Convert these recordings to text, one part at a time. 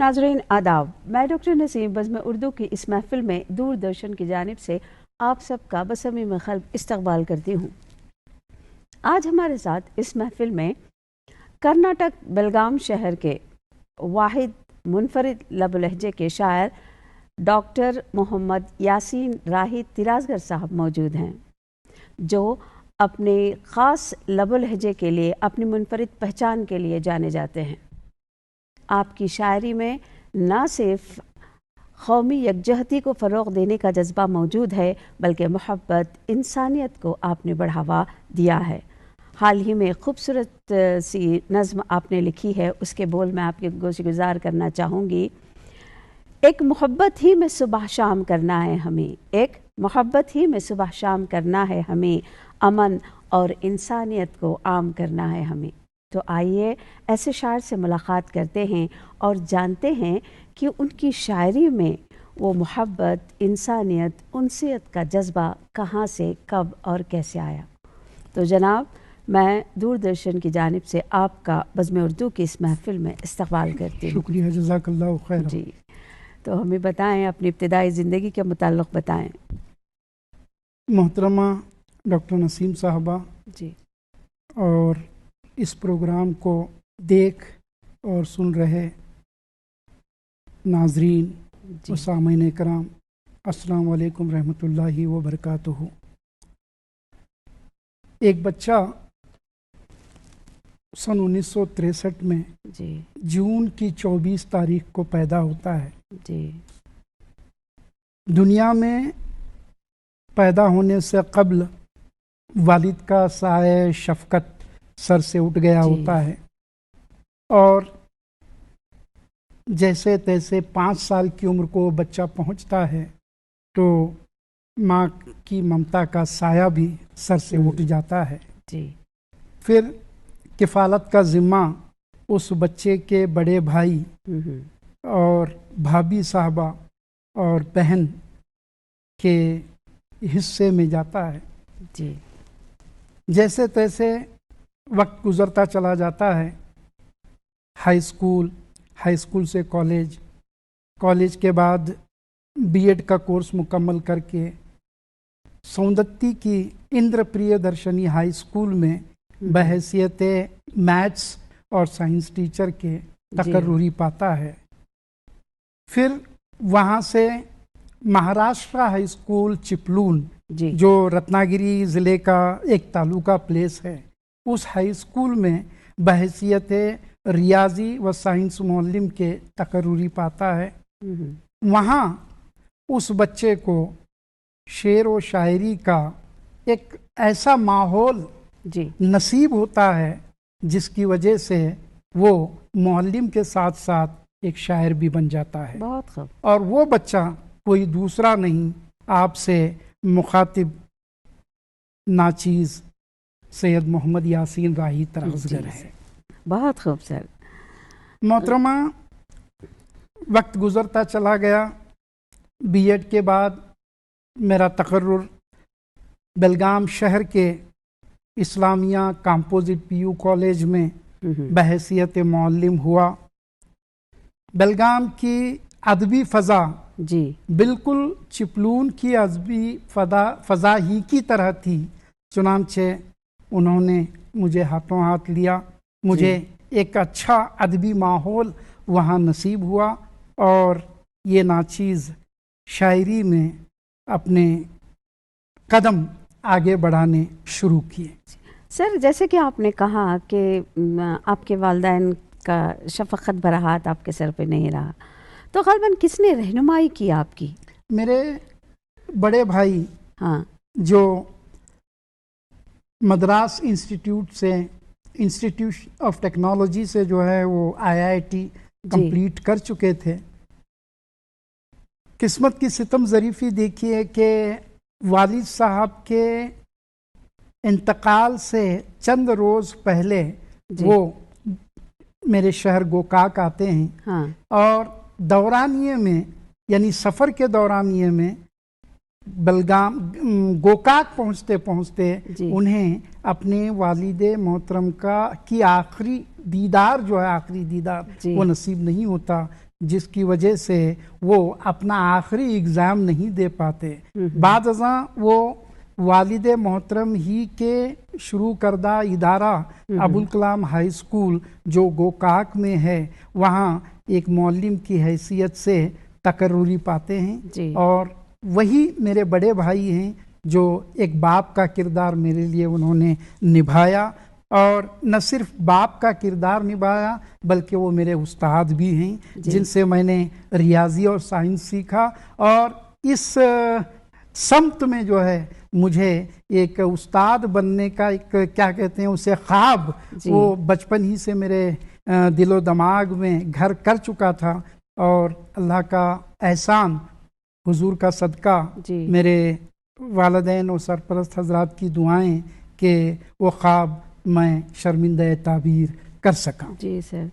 नाज़रीन आदाब, मैं डॉक्टर नसीम बज़्म उर्दू की इस महफिल में दूरदर्शन की जानिब से आप सबका बसमीम क़ल्ब इस्तक़बाल करती हूँ। आज हमारे साथ इस महफिल में कर्नाटक बेलगाम शहर के वाहिद मुनफरिद लब लहजे के शायर डॉक्टर मोहम्मद यासीन राही तिराज़गर साहब मौजूद हैं, जो अपने ख़ास लब लहजे के लिए, अपनी मुनफरिद पहचान के लिए जाने जाते हैं। आपकी शायरी में न सिर्फ कौमी यकजहती को फ़रोग़ देने का जज्बा मौजूद है, बल्कि मोहब्बत, इंसानियत को आपने बढ़ावा दिया है। हाल ही में खूबसूरत सी नज़्म आपने लिखी है, उसके बोल मैं आपके गोशगुजार करना चाहूँगी। एक मोहब्बत ही में सुबह शाम करना है हमें, एक मोहब्बत ही में सुबह शाम करना है हमें, अमन और इंसानियत को आम करना है हमें। तो आइए ऐसे शायर से मुलाकात करते हैं और जानते हैं कि उनकी शायरी में वो मोहब्बत, इंसानियत, उनसियत का जज्बा कहाँ से, कब और कैसे आया। तो जनाब, मैं दूरदर्शन की जानिब से आपका बज़्म उर्दू की इस महफिल में इस्तक़बाल करती हूँ। शुक्रिया, जज़ाकल्लाहु खैर। जी, तो हमें बताएं, अपनी इब्तिदाई ज़िंदगी के मुताल्लिक़ बताएं। मोहतरमा डॉक्टर नसीम साहबा जी, और इस प्रोग्राम को देख और सुन रहे नाजरीन व सामीन कराम, अस्सलाम वालेकुम रहमतुल्लाहि व बरकातुहू। एक बच्चा सन 1963 में जून की 24 तारीख को पैदा होता है। दुनिया में पैदा होने से कब्ल वालिद का साए शफ़क़त सर से उठ गया होता है और जैसे तैसे 5 साल की उम्र को बच्चा पहुंचता है तो माँ की ममता का साया भी सर से उठ जाता है। फिर किफ़ालत का ज़िम्मा उस बच्चे के बड़े भाई और भाभी साहबा और बहन के हिस्से में जाता है। जैसे तैसे वक्त गुज़रता चला जाता है। हाई स्कूल से कॉलेज, कॉलेज के बाद बीएड का कोर्स मुकम्मल करके सौंदत्ती की इंद्र प्रियदर्शनी हाई स्कूल में बहैसियत मैथ्स और साइंस टीचर के तकर्रुरी पाता है। फिर वहाँ से महाराष्ट्र हाई स्कूल चिपलून, जो रत्नागिरी ज़िले का एक तालुका प्लेस है, उस हाई स्कूल में बहैसियत रियाजी व साइंस मुअल्लिम के तकर्रुरी पाता है। वहाँ उस बच्चे को शेर व शायरी का एक ऐसा माहौल नसीब होता है जिसकी वजह से वो मुअल्लिम के साथ साथ एक शायर भी बन जाता है। बहुत खूब। और वो बच्चा कोई दूसरा नहीं, आपसे मुखातिब नाचीज़ सैयद मोहम्मद यासीन राही तिराज़गर है। बहुत खूब सर। मोहतरमा, वक्त गुज़रता चला गया। बीएड के बाद मेरा तकर्रुर बेलगाम शहर के इस्लामिया कंपोजिट पीयू कॉलेज में बहैसियत मुअल्लिम हुआ। बेलगाम की अदबी फ़ज़ा बिल्कुल चिपलून की अदबी फ़ज़ा ही की तरह थी। चुनांचे उन्होंने मुझे हाथों हाथ लिया, मुझे एक अच्छा अदबी माहौल वहाँ नसीब हुआ और ये नाचीज़ शायरी में अपने कदम आगे बढ़ाने शुरू किए। सर, जैसे कि आपने कहा कि आपके वालिदैन का शफ़क़त भरा हाथ आपके सर पे नहीं रहा, तो ग़ालिबन किसने रहनुमाई की आपकी? मेरे बड़े भाई, हाँ, जो मद्रास इंस्टीट्यूट ऑफ टेक्नोलॉजी से जो है वो IIT कंप्लीट कर चुके थे। किस्मत की सितम ज़रीफ़ी देखिए कि वालिद साहब के इंतकाल से चंद रोज़ पहले वो मेरे शहर गोकाक आते हैं। हाँ। और दौरानिए में, यानी सफ़र के दौरानिए में बेलगाम गोकाक पहुँचते पहुँचते उन्हें अपने वालिदे मोहतरम की आखिरी दीदार जो है, आखिरी दीदार वो नसीब नहीं होता। जिसकी वजह से वो अपना आखिरी एग्ज़ाम नहीं दे पाते। बाद अज़ां वो वालिद मोहतरम ही के शुरू करदा इदारा अबुल कलाम हाई स्कूल जो गोकाक में है, वहाँ एक मौलिम की हैसियत से तकर्रुरी पाते हैं। और वही मेरे बड़े भाई हैं जो एक बाप का किरदार मेरे लिए उन्होंने निभाया, और न सिर्फ बाप का किरदार निभाया बल्कि वो मेरे उस्ताद भी हैं जिनसे मैंने रियाजी और साइंस सीखा। और इस समत में जो है मुझे एक उस्ताद बनने का एक क्या कहते हैं उसे ख्वाब, वो बचपन ही से मेरे दिलो दिमाग में घर कर चुका था। और अल्लाह का एहसान, हुजूर का सदका, मेरे वालिदैन और सरपरस्त हजरात की दुआएं कि वो ख्वाब मैं शर्मिंदा ताबीर कर सका। जी सर,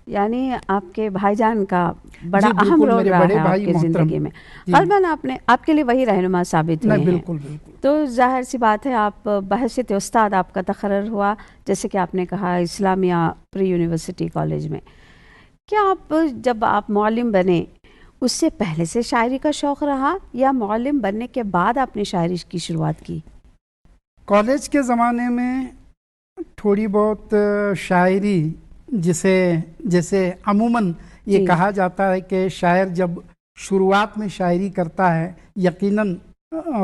यानी आपके भाईजान का बड़ा अहम रोल रहा है आपकी ज़िंदगी में। ग़ालिबन आपने आपके लिए वही रहनुमा साबित हुए हैं। बिल्कुल बिल्कुल। तो जाहिर सी बात है आप बहसियत उस्ताद आपका तकर्रर हुआ, जैसे कि आपने कहा इस्लामिया प्री यूनिवर्सिटी कॉलेज में। क्या आप जब आप मौलिम बने उससे पहले से शायरी का शौक़ रहा या मौलिम बनने के बाद आपने शायरी की शुरुआत की? कॉलेज के ज़माने में थोड़ी बहुत शायरी, जिसे जैसे अमूमन ये कहा जाता है कि शायर जब शुरुआत में शायरी करता है यकीनन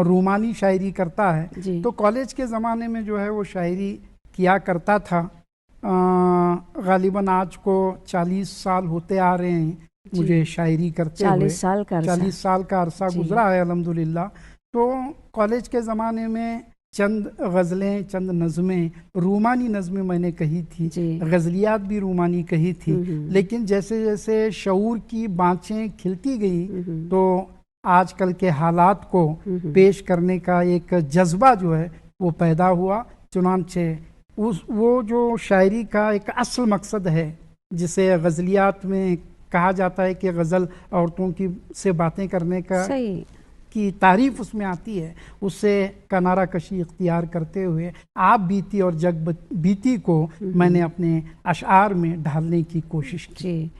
रूमानी शायरी करता है, तो कॉलेज के ज़माने में जो है वो शायरी किया करता था। ग़ालिबन आज को 40 साल होते आ रहे हैं मुझे शायरी करते हुए। 40 साल का अरसा गुजरा है अल्हम्दुलिल्लाह। तो कॉलेज के ज़माने में चंद गज़लें, चंद नज़में, रूमानी नज़में मैंने कही थी, गज़लियात भी रूमानी कही थी। लेकिन जैसे जैसे शऊर की बाँचें खिलती गई तो आजकल के हालात को पेश करने का एक जज्बा जो है वो पैदा हुआ। चुनांचे वो जो शायरी का एक असल मकसद है, जिसे गज़लियात में कहा जाता है कि गज़ल औरतों की से बातें करने का की तारीफ उसमें आती है, उससे किनारा कशी इख्तियार करते हुए आप बीती और जग बीती को मैंने अपने अशआर में ढालने की कोशिश की। जी,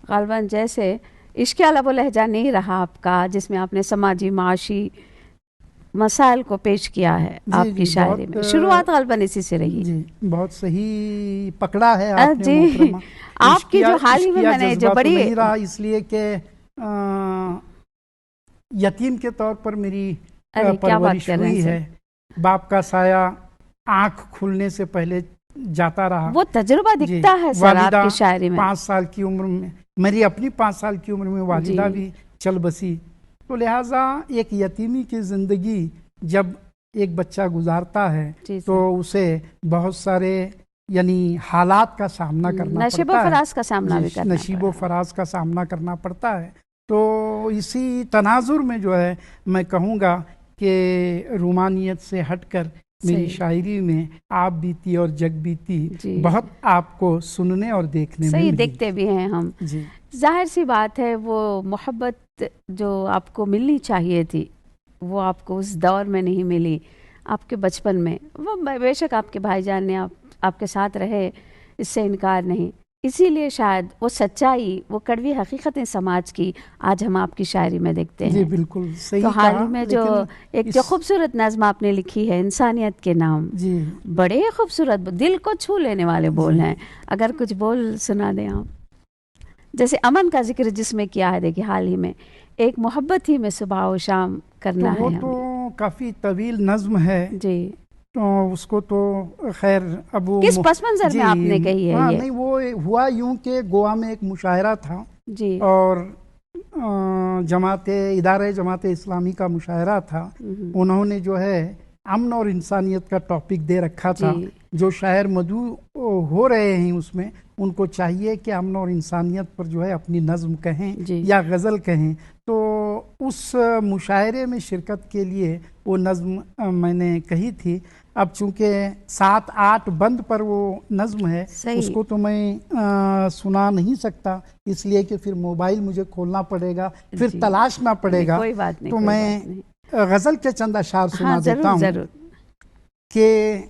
ग़ालिबन जैसे इश्क़ अला वो लहजा नहीं रहा आपका, जिसमें आपने समाजी माशी मसाइल को पेश किया है आपकी शायरी में। शुरुआत ग़ालिबन इसी से रही। जी, बहुत सही पकड़ा है आपने मोहतरमा। आपकी जो हाल ही में मैंने जो बड़ी नहीं रहा, इसलिए कि यतीम के तौर पर मेरी परवरिश हुई है। बाप का साया आंख खुलने से पहले जाता रहा, वो तजुर्बा दिखता है सर आपकी शायरी में। 5 साल की उम्र में, मेरी अपनी 5 साल की उम्र में वालिदा भी चल बसी। तो लिहाजा एक यतीमी की ज़िंदगी जब एक बच्चा गुजारता है तो उसे बहुत सारे यानी हालात का सामना करना पड़ता है, फराज का सामना भी करना, नशीबो फराज का सामना करना पड़ता है। तो इसी तनाजुर में जो है मैं कहूँगा कि रूमानियत से हटकर मेरी शायरी में आप बीती और जग बीती बहुत आपको सुनने और देखने में देखते भी हैं हम। जाहिर सी बात है वो मोहब्बत जो आपको मिलनी चाहिए थी वो आपको उस दौर में नहीं मिली, आपके बचपन में। वो बेशक आपके भाईजान ने आपके साथ रहे, इससे इनकार नहीं। इसीलिए शायद वो सच्चाई, वो कड़वी हकीकतें समाज की आज हम आपकी शायरी में देखते हैं। जी बिल्कुल सही। तो हाल ही में जो एक जो खूबसूरत नज़्म आपने लिखी है इंसानियत के नाम, जी बड़े खूबसूरत, दिल को छू लेने वाले बोल हैं। अगर कुछ बोल सुना दें आप। जैसे अमन का जिक्र जिसमें किया है, देखिए हाल ही में एक मोहब्बत ही में सुबह और शाम करना तो है। वो तो काफ़ी तवील नज़्म है जी, तो उसको तो खैर अब वो किस पस मंज़र में आपने कही है? हाँ, नहीं वो हुआ यूं कि गोवा में एक मुशायरा था जी, और जमात इस्लामी का मुशायरा था। उन्होंने जो है अमन और इंसानियत का टॉपिक दे रखा था। जो शायर मदऊ हो रहे हैं उसमें उनको चाहिए कि अमन और इंसानियत पर जो है अपनी नज़्म कहें या गज़ल कहें। तो उस मुशायरे में शिरकत के लिए वो नज़्म मैंने कही थी। अब चूँकि 7-8 बंद पर वो नज़्म है, उसको तो मैं सुना नहीं सकता, इसलिए कि फिर मोबाइल मुझे खोलना पड़ेगा, फिर तलाशना पड़ेगा। कोई बात नहीं, तो मैं गज़ल के चंद अशार सुना देता हूँ कि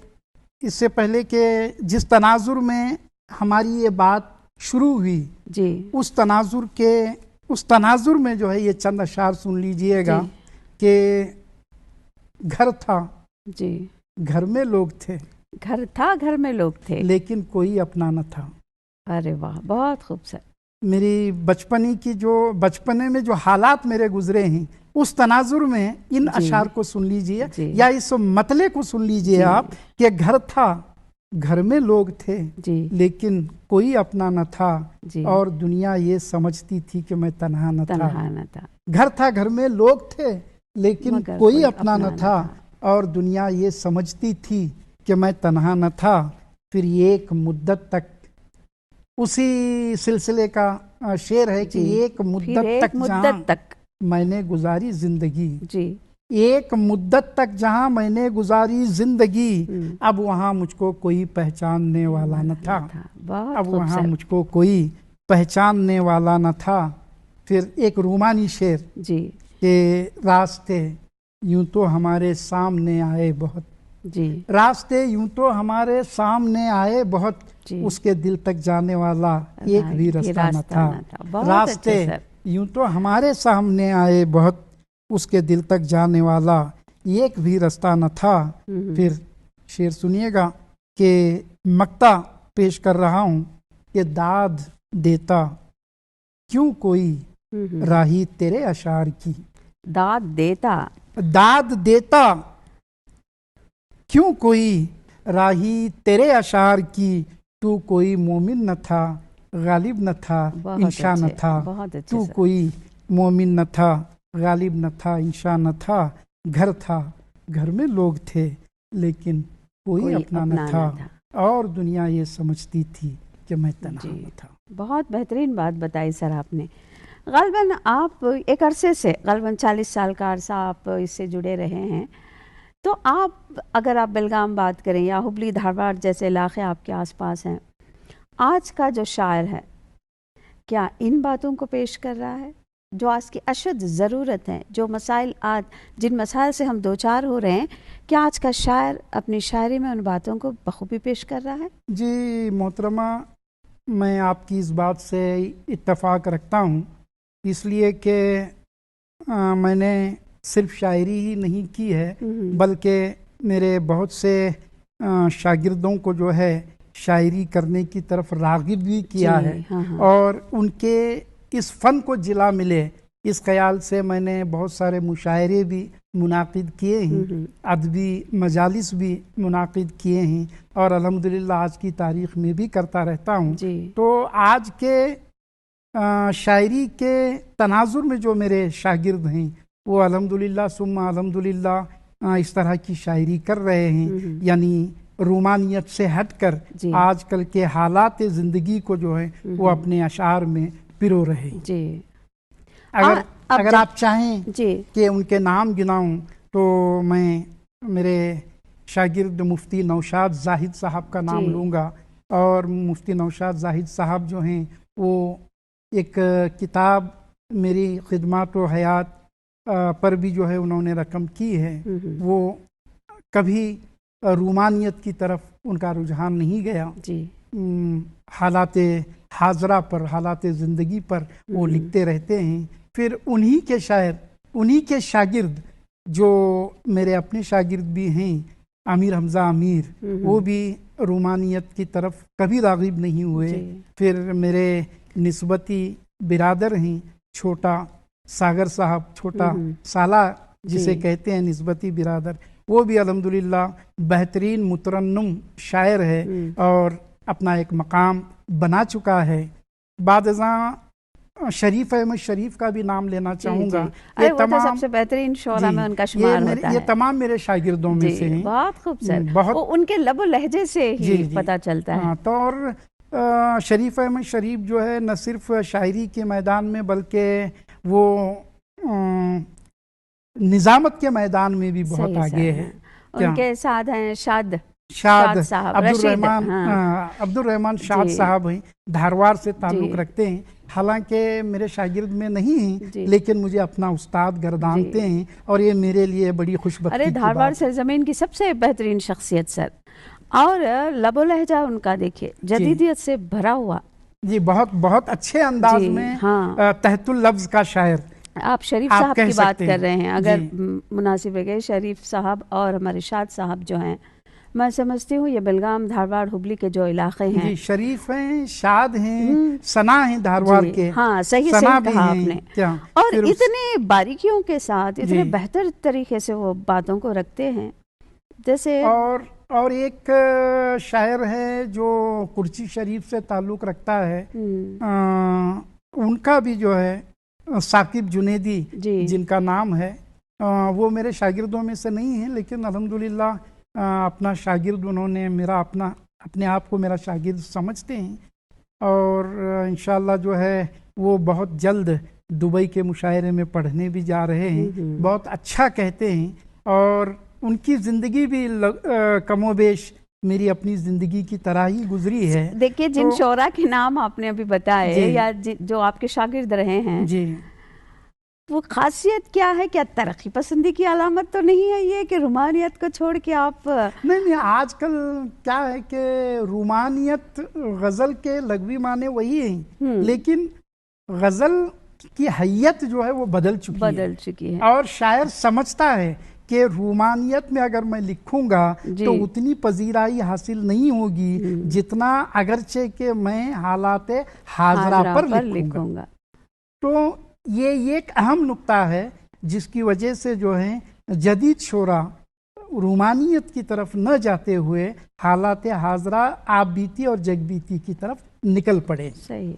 इससे पहले कि जिस तनाजुर में हमारी ये बात शुरू हुई जी उस तनाजुर में जो है ये चंद अशार सुन लीजिएगा कि घर था, जी, घर में लोग थे, घर था, घर में लोग थे, लेकिन कोई अपना न था। अरे वाह, बहुत खूबसूरत। मेरी बचपने में जो हालात मेरे गुजरे हैं उस तनाजुर में इन अशार को सुन लीजिए या इस मतले को सुन लीजिए आप कि घर था, घर में लोग थे, लेकिन कोई अपना न था, और दुनिया ये समझती थी कि मैं तन्हा न था। घर था, घर में लोग थे, लेकिन कोई अपना न था, और दुनिया ये समझती थी कि मैं तन्हा न था। फिर एक मुद्दत तक, उसी सिलसिले का शेर है कि एक मुद्दत तक मैंने गुजारी जिंदगी जी, एक मुद्दत तक जहां मैंने गुजारी जिंदगी, अब वहां मुझको कोई पहचानने वाला न था। अब वहां मुझको कोई पहचानने वाला न था। फिर एक रूमानी शेर जी के रास्ते यूं तो हमारे सामने आए बहुत जी, रास्ते यूं तो हमारे सामने आए बहुत, उसके दिल तक जाने वाला एक भी रास्ता न था। रास्ते यूं तो हमारे सामने आए बहुत, उसके दिल तक जाने वाला एक भी रास्ता न था। फिर शेर सुनिएगा कि मक्ता पेश कर रहा हूं कि दाद देता क्यों कोई राही तेरे अशार की, दाद देता क्यों कोई राही तेरे अशार की, तू कोई मोमिन न था, गालिब न था, इंशा न था। तू कोई मोमिन न था, गालिब न था, इंशा न था। घर था, घर में लोग थे, लेकिन कोई अपना न था, और दुनिया ये समझती थी कि मैं तन्हा न था। बहुत बेहतरीन बात बताई सर आपने। ग़ालिबन आप एक अरसे से, ग़ालिबन 40 साल का अरसा आप इससे जुड़े रहे हैं, तो आप अगर आप बेलगाम बात करें या हुबली धारवाड़ जैसे इलाके आपके आसपास हैं, आज का जो शायर है क्या इन बातों को पेश कर रहा है जो आज की अशद ज़रूरत है, जो मसाइल आज जिन मसाइल से हम दो चार हो रहे हैं, क्या आज का शायर अपनी शायरी में उन बातों को बखूबी पेश कर रहा है? जी मोहतरमा, मैं आपकी इस बात से इत्तफाक रखता हूँ, इसलिए कि मैंने सिर्फ शायरी ही नहीं की है, बल्कि मेरे बहुत से शागिर्दों को जो है शायरी करने की तरफ राग़िब भी किया है। और उनके इस फ़न को जिला मिले, इस ख्याल से मैंने बहुत सारे मुशायरे भी मुनाकिद किए हैं, अदबी मजालिस भी मुनाकिद किए हैं, और अल्हम्दुलिल्लाह आज की तारीख़ में भी करता रहता हूँ। तो आज के शायरी के तनाजुर में जो मेरे शागिर्द हैं वो अल्हम्दुलिल्लाह सुम्मा अल्हम्दुलिल्लाह इस तरह की शायरी कर रहे हैं, यानी रोमानियत से हटकर आजकल के हालात ज़िंदगी को जो है वो अपने अशार में पिरो रहे हैं। अगर आप चाहें कि उनके नाम गिनाऊं तो मैं मेरे शागिर्द मुफ्ती नौशाद जाहिद साहब का नाम लूँगा। और मुफ्ती नौशाद जाहिद साहब जो हैं वो एक किताब मेरी खिदमत व हयात पर भी जो है उन्होंने रकम की है। वो कभी रूमानियत की तरफ उनका रुझान नहीं गया, हालात हाजरा पर, हालात ज़िंदगी पर वो लिखते रहते हैं। फिर उन्हीं के शायर, उन्हीं के शागिर्द जो मेरे अपने शागिर्द भी हैं, आमिर हमज़ा आमिर, वो भी रूमानियत की तरफ कभी राग़िब नहीं हुए। फिर मेरे निस्बती बिरादर हैं छोटा सागर साहब, छोटा साला जिसे कहते हैं निस्बती बिरादर, वो भी अल्हम्दुलिल्लाह बेहतरीन मुतरन्नुम शायर है और अपना एक मकाम बना चुका है। बादशाह शरीफ अहमद शरीफ का भी नाम लेना चाहूँगा। ये तमाम सबसे बेहतरीन शोरा में उनका शुमार होता है। ये तमाम मेरे शागिर्दों में से हैं। बहुत खूबसूरत, बहुत उनके लबो लहजे से ही पता चलता है। तो और शरीफ अहमद शरीफ जो है न सिर्फ शायरी के मैदान में बल्कि वो निज़ामत के मैदान में भी बहुत आगे है। उनके साथ हैं शाद साहब, अब्दुल रहमान शाद साहब हैं, धारवाड़ से ताल्लुक़ रखते हैं। हालांकि मेरे शागिर्द में नहीं हैं, लेकिन मुझे अपना उस्ताद गर्दानते हैं और ये मेरे लिए बड़ी खुशबख्ती की बात है। धारवाड़ सरजमीन की सबसे बेहतरीन शख्सियत सर, और लबो लहजा उनका देखिए जदीदियत से भरा हुआ, जी, बहुत बहुत अच्छे अंदाज जी, में हाँ। तहतुल लफ्ज का शायर आप शरीफ आप साहब कह की बात सकते कर रहे हैं, अगर जी। मुनासिब है कि शरीफ साहब और हमारे शाद साहब जो हैं, मैं समझती हूँ ये बेलगाम, धारवाड़, हुबली के जो इलाके हैं। जी, शरीफ हैं, शाद हैं, हम्म, सना हैं धारवाड़ जी के, हाँ, सही सना सही भी कहा हैं आपने। क्या। और फिर इतने बारीकियों के साथ, जी, इतने बेहतर तरीके से वो बातों को रखते हैं, जैसे और एक शायर है जो कुर्ची शरीफ से ताल्लुक़ रखता है, उनका भी जो है साकिब जुनेदी जी जिनका नाम है, वो मेरे शागिर्दों में से नहीं है, लेकिन अल्हम्दुलिल्लाह अपना शागिर्द उन्होंने मेरा अपने आप को मेरा शागिर्द समझते हैं। और इंशाल्लाह जो है वो बहुत जल्द दुबई के मुशायरे में पढ़ने भी जा रहे हैं। बहुत अच्छा कहते हैं और उनकी ज़िंदगी भी कमोबेश मेरी अपनी ज़िंदगी की तरह ही गुजरी है। देखिए, जिन शोरा के नाम आपने अभी बताए या जो आपके शागिर्द रहे हैं जी, वो खासियत क्या है? क्या तरक्की पसंदी की अलामत तो नहीं है ये कि रुमानियत को छोड़ के आप? नहीं, आजकल क्या है कि रुमानियत गज़ल के लगवी माने वही हैं, लेकिन गज़ल की हैयत जो है वो बदल चुकी है। और शायर समझता है कि रूमानियत में अगर मैं लिखूंगा तो उतनी पजीराई हासिल नहीं होगी जितना अगरचे के मैं हालात हाजरा पर लिखूंगा। तो ये एक अहम नुक्ता है जिसकी वजह से जो है जदीद शोरा रूमानियत की तरफ न जाते हुए हालात हाजरा, आप बीती और जग बीती की तरफ निकल पड़े। सही,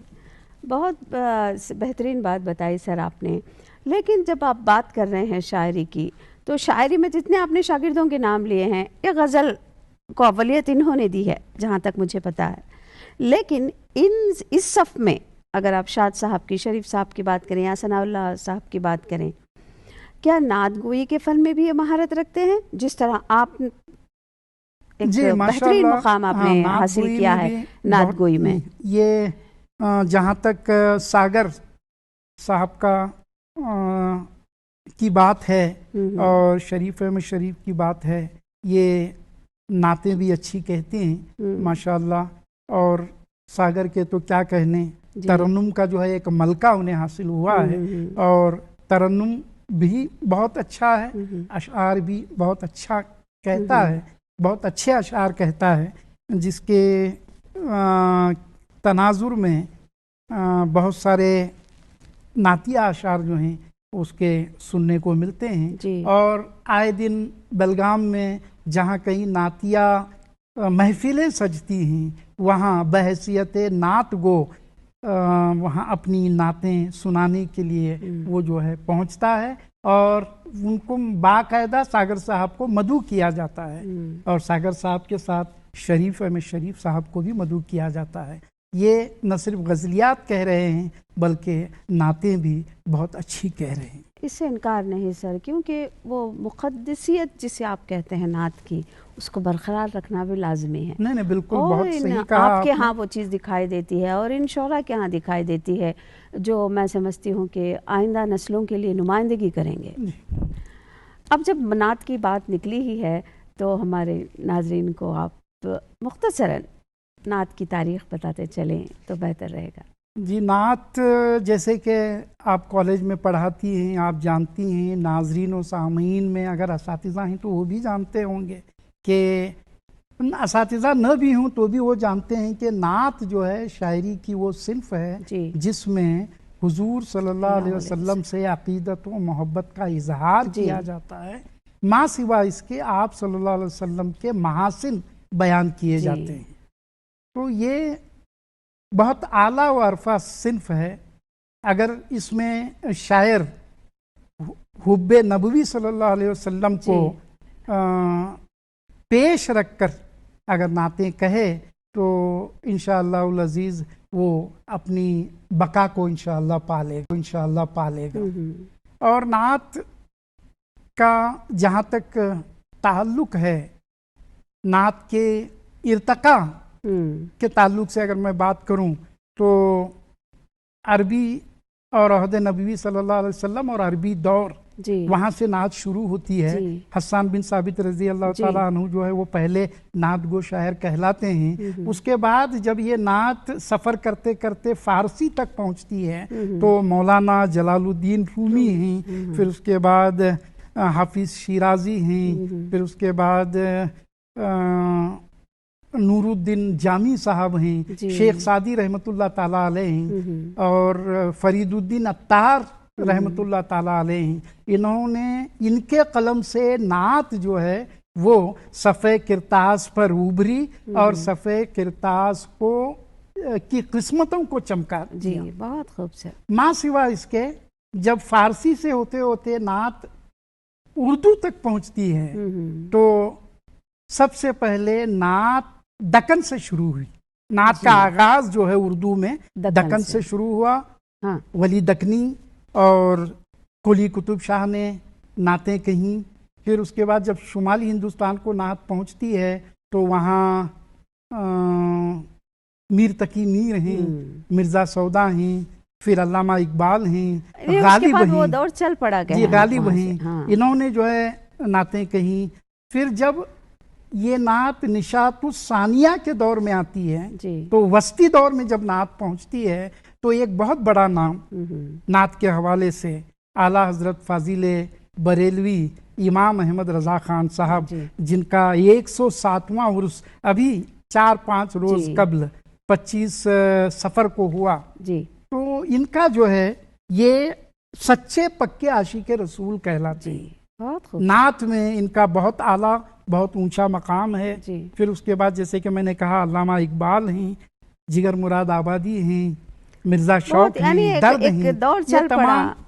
बहुत बेहतरीन बात बताई सर आपने। लेकिन जब आप बात कर रहे हैं शायरी की, तो शायरी में जितने आपने शागिर्दों के नाम लिए हैं, ये गज़ल को अवलियत इन्होंने दी है जहाँ तक मुझे पता है। लेकिन इस सफ़ में अगर आप शाद साहब की, शरीफ साहब की बात करें या सनाउल्लाह साहब की बात करें, क्या नात गोई के फन में भी ये महारत रखते हैं जिस तरह आप एक बेहतरीन मुकाम आपने हासिल किया है नात गोई में? ये जहाँ तक सागर साहब का की बात है और शरीफ अहमद शरीफ की बात है, ये नातें भी अच्छी कहते हैं माशाअल्लाह। और सागर के तो क्या कहने, तरन्नुम का जो है एक मलका उन्हें हासिल हुआ है और तरन्नुम भी बहुत अच्छा है, अशआर भी बहुत अच्छा कहता है, बहुत अच्छे अशआर कहता है, जिसके तनाजुर में बहुत सारे नातिया अशआर जो हैं उसके सुनने को मिलते हैं। और आए दिन बेलगाम में जहाँ कहीं नातिया महफिलें सजती हैं वहाँ बहैसियत नात गो वहाँ अपनी नातें सुनाने के लिए वो जो है पहुँचता है और उनको बाकायदा सागर साहब को मदऊ किया जाता है और सागर साहब के साथ शरीफ अहमद शरीफ साहब को भी मदऊ किया जाता है। ये न सिर्फ गज़लियात कह रहे हैं बल्कि नातें भी बहुत अच्छी कह रहे हैं। इससे इनकार नहीं सर, क्योंकि वो मुक़द्दसियत जिसे आप कहते हैं नात की, उसको बरकरार रखना भी लाजमी है। नहीं बिल्कुल, बहुत सही कहा आपके यहाँ वो चीज़ दिखाई देती है और इन शोरा के यहाँ दिखाई देती है, जो मैं समझती हूँ कि आइंदा नस्लों के लिए नुमाइंदगी करेंगे। अब जब नात की बात निकली ही है तो हमारे नाजरीन को आप मुख्तसरन नात की तारीख़ बताते चलें तो बेहतर रहेगा। जी, नात जैसे कि आप कॉलेज में पढ़ाती हैं, आप जानती हैं, नाजरीन और सामीन में अगर असातिज़ा हैं तो वो भी जानते होंगे कि असातिज़ा न भी हों तो भी वो जानते हैं कि नात जो है शायरी की वो सिन्फ है जिसमें हुजूर सल्लल्लाहु अलैहि वसल्लम से अक़ीदत व मोहब्बत का इजहार किया जाता है, माँ सिवा इसके आप सल्लल्लाहु अलैहि वसल्लम के महासिन बयान किए जाते हैं। तो ये बहुत आला व अरफा सिन्फ है। अगर इसमें शायर हुब्बे नबवी सल्लल्लाहु अलैहि वसल्लम को पेश रखकर अगर नातें कहे तो इंशाअल्लाह अज़ीज़ वो अपनी बका को इंशाअल्लाह पालेगा। और नात का जहाँ तक ताल्लुक़ है, नात के इर्तका के ताल्लुक से अगर मैं बात करूं तो अरबी और अहद नबवी सल्लल्लाहु अलैहि वसल्लम और अरबी दौर जी। वहाँ से नात शुरू होती है। जी। हस्सान बिन साबित रजी अल्लाह जी। ताला अन्हु जो है वो पहले नात गो शायर कहलाते हैं। उसके बाद जब ये नात सफ़र करते करते फ़ारसी तक पहुँचती है तो मौलाना जलालुद्दीन रूमी हैं, फिर उसके बाद हाफिज़ शिराजी हैं, फिर उसके बाद नूरुद्दीन जामी साहब हैं, शेख सादी रहमतुल्लाह ताला अलैह हैं, और फरीदुद्दीन अत्तार रहमतुल्लाह ताला अलैह हैं। इन्होंने इनके कलम से नात जो है वो सफ़े किरतास पर उभरी और सफ़े किरतास को की किस्मतों को चमका जी। बहुत खूबसूरत। माँ सिवा इसके जब फारसी से होते होते नात उर्दू तक पहुंचती है तो सबसे पहले नात दक्कन से शुरू हुई। नात का आगाज जो है उर्दू में दक्कन से शुरू हुआ। हाँ। वली दक्कनी और कुली कुतुब शाह ने नातें कहीं। फिर उसके बाद जब शुमाली हिंदुस्तान को नात पहुंचती है तो वहाँ मीर तकी मीर हैं, मिर्ज़ा सौदा हैं, फिर अल्लामा इकबाल हैं, गालिब हैं। वो दौर चल पड़ा जी, गालिब हैं। इन्होंने जो है नातें कहीं। फिर जब ये नात निशातुस सानिया के दौर में आती है तो वस्ती दौर में जब नात पहुंचती है तो एक बहुत बड़ा नाम नात के हवाले से आला हजरत फाजिले बरेलवी इमाम अहमद रजा खान साहब, जिनका 107वां उर्स अभी 4-5 रोज कबल 25 सफ़र को हुआ जी। तो इनका जो है ये सच्चे पक्के आशिक रसूल कहलाते हैं। नात में इनका बहुत आला बहुत ऊंचा मकाम है। फिर उसके बाद जैसे कि मैंने कहा अल्लामा इकबाल हैं, जिगर मुराद आबादी हैं, मिर्ज़ा शौक हैं, दर्द हैं।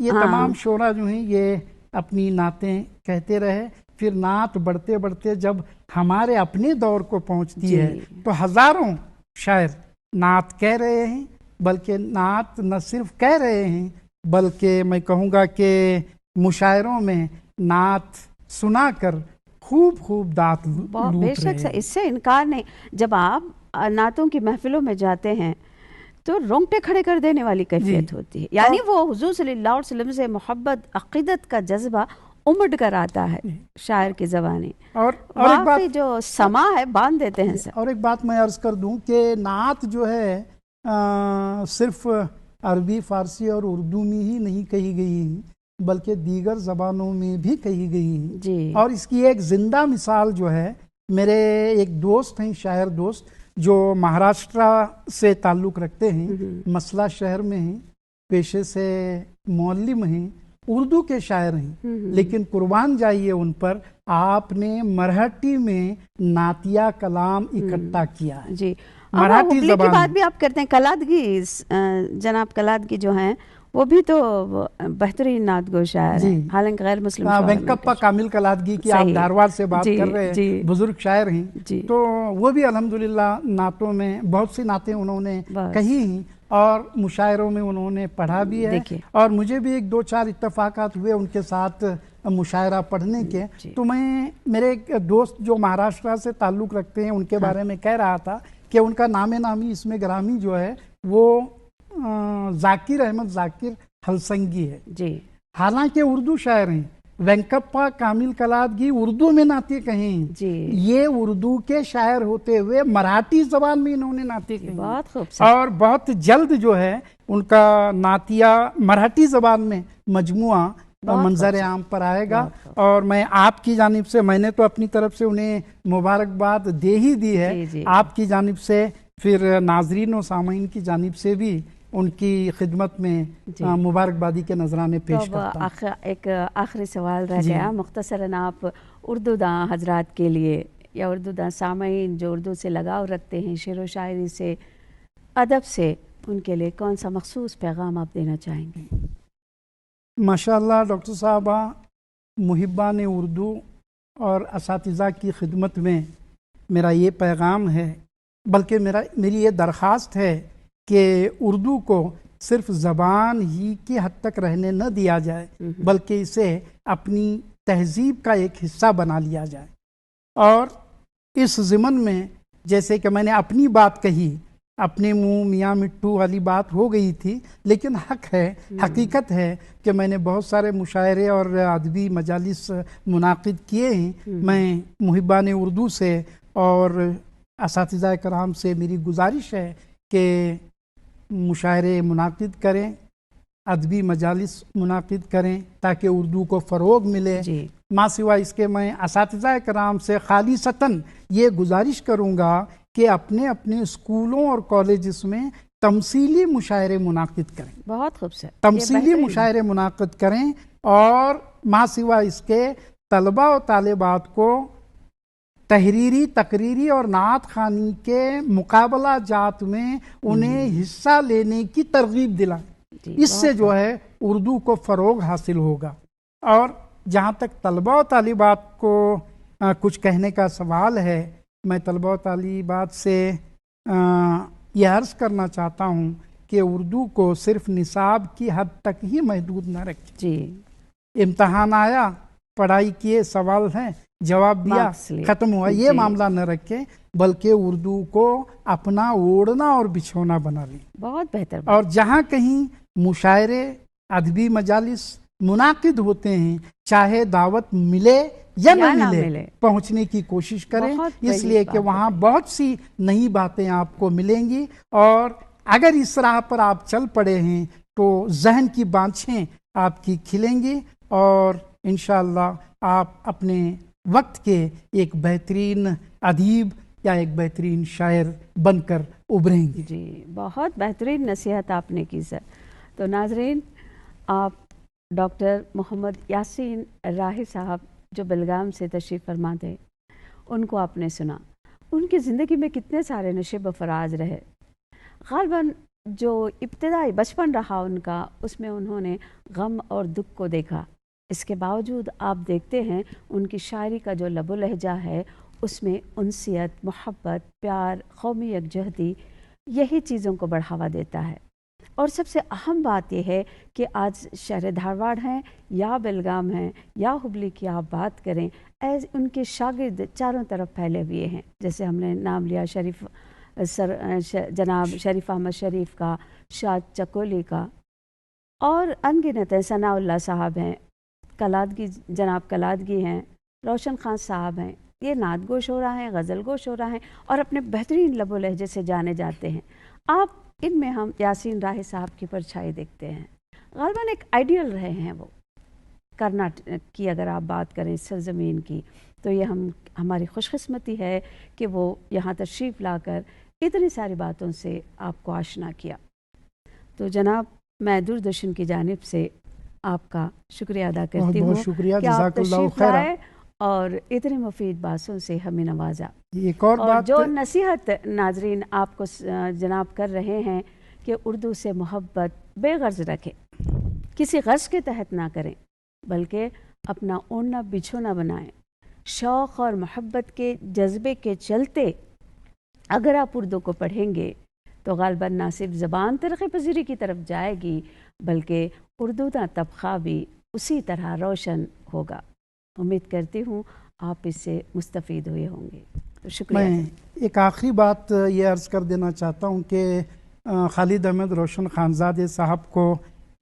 ये तमाम शोरा जो हैं ये अपनी नातें कहते रहे। फिर नात बढ़ते बढ़ते जब हमारे अपने दौर को पहुंचती है तो हजारों शायर नात कह रहे हैं, बल्कि नात न सिर्फ कह रहे हैं बल्कि मैं कहूँगा कि मुशायरों में नात सुनाकर खूब खूब दात लूट बेशक से, इससे इनकार नहीं। जब आप नातों की महफिलों में जाते हैं तो रोंगटे खड़े कर देने वाली कैफियत होती है। यानी वो हुजूर सल्लल्लाहु अलैहि वसल्लम से मोहब्बत अक़ीदत का जज्बा उमड़ कर आता है शायर की ज़बानी। और एक बात जो समा है बांध देते हैं सर। और एक बात मैं अर्ज कर दूं कि नात जो है सिर्फ अरबी फ़ारसी और उर्दू में ही नहीं कही गई बल्कि दीगर ज़बानों में भी कही गई है। और इसकी एक ज़िंदा मिसाल जो है, मेरे एक दोस्त हैं, शायर दोस्त, जो महाराष्ट्र से ताल्लुक़ रखते हैं, मसला शहर में हैं, पेशे से मौल्लिम हैं, उर्दू के शायर हैं, लेकिन कुर्बान जाइए उन पर, आपने मराठी में नातिया कलाम इकट्ठा किया है जी। मराठी ज़बान की बात भी आप करते हैं। कलादगी, जनाब कलादगी जो हैं वो भी तो बेहतरीन नात गो शायर हैं, हालांकि गैर मुस्लिम। वेंकप्पा कामिल कलादगी की आप धारवाड़ से बात कर रहे हैं, बुजुर्ग शायर हैं, तो वो भी अल्हम्दुलिल्लाह नातों में बहुत सी नातें उन्होंने कही हैं और मुशायरों में उन्होंने पढ़ा भी है। और मुझे भी 1-2-4 इत्तफाकात हुए उनके साथ मुशायरा पढ़ने के। तो मैं मेरे एक दोस्त जो महाराष्ट्र से ताल्लुक़ रखते हैं उनके बारे में कह रहा था कि उनका नामे नामी इसमें ग्रामी जो है वो जाकिर अहमद जाकिर हलसंगी है जी। हालांकि उर्दू शायर हैं। वेंकप्पा कामिल कलादगी उर्दू में नाते कहे जी। ये उर्दू के शायर होते हुए मराठी जबान में इन्होंने नाते कहे और बहुत जल्द जो है उनका नातिया मराठी जबान में मजमुआ मंजर आम पर आएगा। और मैं आपकी जानिब से, मैंने तो अपनी तरफ से उन्हें मुबारकबाद दे ही दी है, आपकी जानिब से फिर नाजरीन और सामीन की जानिब से भी उनकी खिदमत में मुबारकबादी के नजराने पेश करता हूं। एक आखिरी सवाल रह गया, मुख्तसरन आप उर्दू दां हजरात के लिए या उर्दू दां सामीन जो उर्दू से लगाव रखते हैं, शेर व शायरी से, अदब से, उनके लिए कौन सा मखसूस पैगाम आप देना चाहेंगे? माशाअल्लाह डॉक्टर साहबा, मुहिब्बान उर्दू और असातिज़ा की खिदमत में मेरा ये पैगाम है, बल्कि मेरी ये दरख्वास्त है कि उर्दू को सिर्फ ज़बान ही की हद तक रहने न दिया जाए बल्कि इसे अपनी तहजीब का एक हिस्सा बना लिया जाए। और इस ज़िमन में जैसे कि मैंने अपनी बात कही अपने मुंह मियाँ मिट्टू वाली बात हो गई थी, लेकिन हक है, हकीकत है कि मैंने बहुत सारे मुशायरे और अदबी मजालिस मुनाकिद किए हैं। मैं मुहिबान उर्दू से और असातिज़ा कराम से मेरी गुजारिश है कि मुशायरे मुनाकिद करें, अदबी मजालिस मुनाकिद करें ताकि उर्दू को फ़रोग मिले। माँ सिवा इसके मैं असातिज़ा कराम से खालिसतन ये गुजारिश करूँगा कि अपने अपने स्कूलों और कॉलेजेस में तमसीली मुशायरे मुनाकिद करें। बहुत खूबसूरत, तमसीली मुशायरे मुनाकिद करें और माँ सिवा इसके तलबा और तालिबात को तहरीरी, तकरीरी और नात खानी के मुकाबला जात में उन्हें हिस्सा लेने की तरगीब दिलाएं। इससे जो है उर्दू को फ़रोग हासिल होगा। और जहाँ तक तलबा और तालिबात को कुछ कहने का सवाल है, मैं तलबा और तालिबात से यह अर्ज़ करना चाहता हूँ कि उर्दू को सिर्फ निसाब की हद तक ही महदूद न रखें। जी, इम्तहान आया, पढ़ाई किए, सवाल हैं, जवाब दिया, ख़त्म हुआ, ये मामला न रखें, बल्कि उर्दू को अपना ओढ़ना और बिछोना बना लें। बहुत बेहतर। और जहाँ कहीं मुशायरे, अदबी मजालिस मुनाकिद होते हैं, चाहे दावत मिले या न मिले, पहुँचने की कोशिश करें, इसलिए कि वहाँ बहुत सी नई बातें आपको मिलेंगी। और अगर इस राह पर आप चल पड़े हैं तो जहन की बाँछें आपकी खिलेंगी और इंशाअल्लाह आप अपने वक्त के एक बेहतरीन अदीब या एक बेहतरीन शायर बनकर उभरेंगे। जी, बहुत बेहतरीन नसीहत आपने की सर। तो नाजरीन, आप डॉक्टर मोहम्मद यासीन राही साहब जो बेलगाम से तशरीफ़ फरमा थे, उनको आपने सुना। उनकी ज़िंदगी में कितने सारे नशेब फराज रहे। ग़ालिबन जो इब्तिदाई बचपन रहा उनका, उसमें उन्होंने गम और दुख को देखा। इसके बावजूद आप देखते हैं उनकी शायरी का जो लबो लहजा है, उसमें उनसियत, मोहब्बत, प्यार, कौमी यकजहती, यही चीज़ों को बढ़ावा देता है। और सबसे अहम बात यह है कि आज शहर धारवाड़ हैं या बेलगाम हैं या हुबली की आप बात करें, उनके शागिर्द चारों तरफ फैले हुए हैं। जैसे हमने नाम लिया जनाब शरीफ अहमद शरीफ का, शाद चकोली का, और अनगिनत है। सनाउल्लाह साहब हैं, कलादगी जनाब कलादगी हैं, रोशन खान साहब हैं। ये नादगोश हो रहा है, गज़ल गोश हो रहा है और अपने बेहतरीन लबो लहजे से जाने जाते हैं। आप इनमें हम यासीन राही साहब की परछाई देखते हैं। ग़ालिबन एक आइडियल रहे हैं वो। कर्नाटक की अगर आप बात करें सरज़मीन की, तो ये हमारी खुशकिस्मती है कि वो यहाँ तशरीफ़ लाकर इतनी सारी बातों से आपको आशना किया। तो जनाब, मैं दूरदर्शन की जानिब से आपका शुक्रिया अदा करती हूँ कि आप तशरीफ़ लाए और इतनी मुफीद बातों से हमें नवाजा। एक और बात, जो नसीहत नाजरीन आपको जनाब कर रहे हैं कि उर्दू से मोहब्बत बेगर्ज रखें, किसी गर्ज के तहत ना करें, बल्कि अपना ओढ़ना बिछोना बनाएं। शौक़ और मोहब्बत के जज्बे के चलते अगर आप उर्दू को पढ़ेंगे तो ग़ालिबन ना सिर्फ ज़बान तरक़्क़ी पज़ीरी की तरफ जाएगी, बल्कि उर्दू का तबक़ा भी उसी तरह रोशन होगा। उम्मीद करती हूँ आप इससे मुस्तफ़ीद हुए होंगे। तो शुक्रिया। मैं एक आखिरी बात ये अर्ज़ कर देना चाहता हूँ कि खालिद अहमद रोशन खानज़ादे साहब को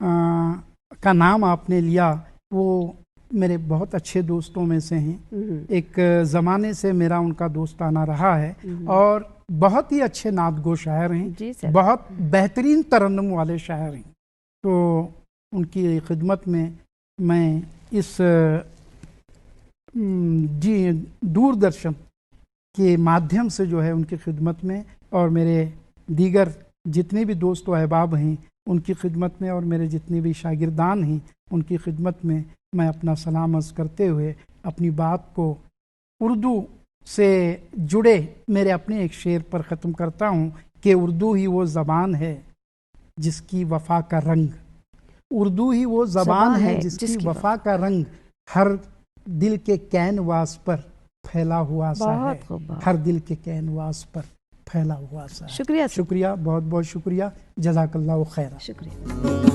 का नाम आपने लिया, वो मेरे बहुत अच्छे दोस्तों में से हैं। एक ज़माने से मेरा उनका दोस्ताना रहा है और बहुत ही अच्छे नादगो शायर हैं, बहुत बेहतरीन तरन्नुम वाले शायर हैं। तो उनकी खिदमत में मैं इस दूरदर्शन के माध्यम से जो है उनकी खिदमत में और मेरे दीगर जितने भी दोस्त व अहबाब हैं उनकी खिदमत में और मेरे जितने भी शागिर्दान हैं उनकी खिदमत में मैं अपना सलाम अर्ज़ करते हुए अपनी बात को उर्दू से जुड़े मेरे अपने एक शेर पर ख़त्म करता हूँ कि उर्दू ही वो ज़बान है जिसकी वफ़ा का रंग, उर्दू ही वो ज़बान है जिसकी वफ़ा का रंग हर दिल के कैनवास पर फैला हुआ सा है, हर दिल के कैनवास पर फैला हुआ सा है। शुक्रिया, शुक्रिया, बहुत बहुत शुक्रिया। जज़ाकल्लाहु खैरा। शुक्रिया।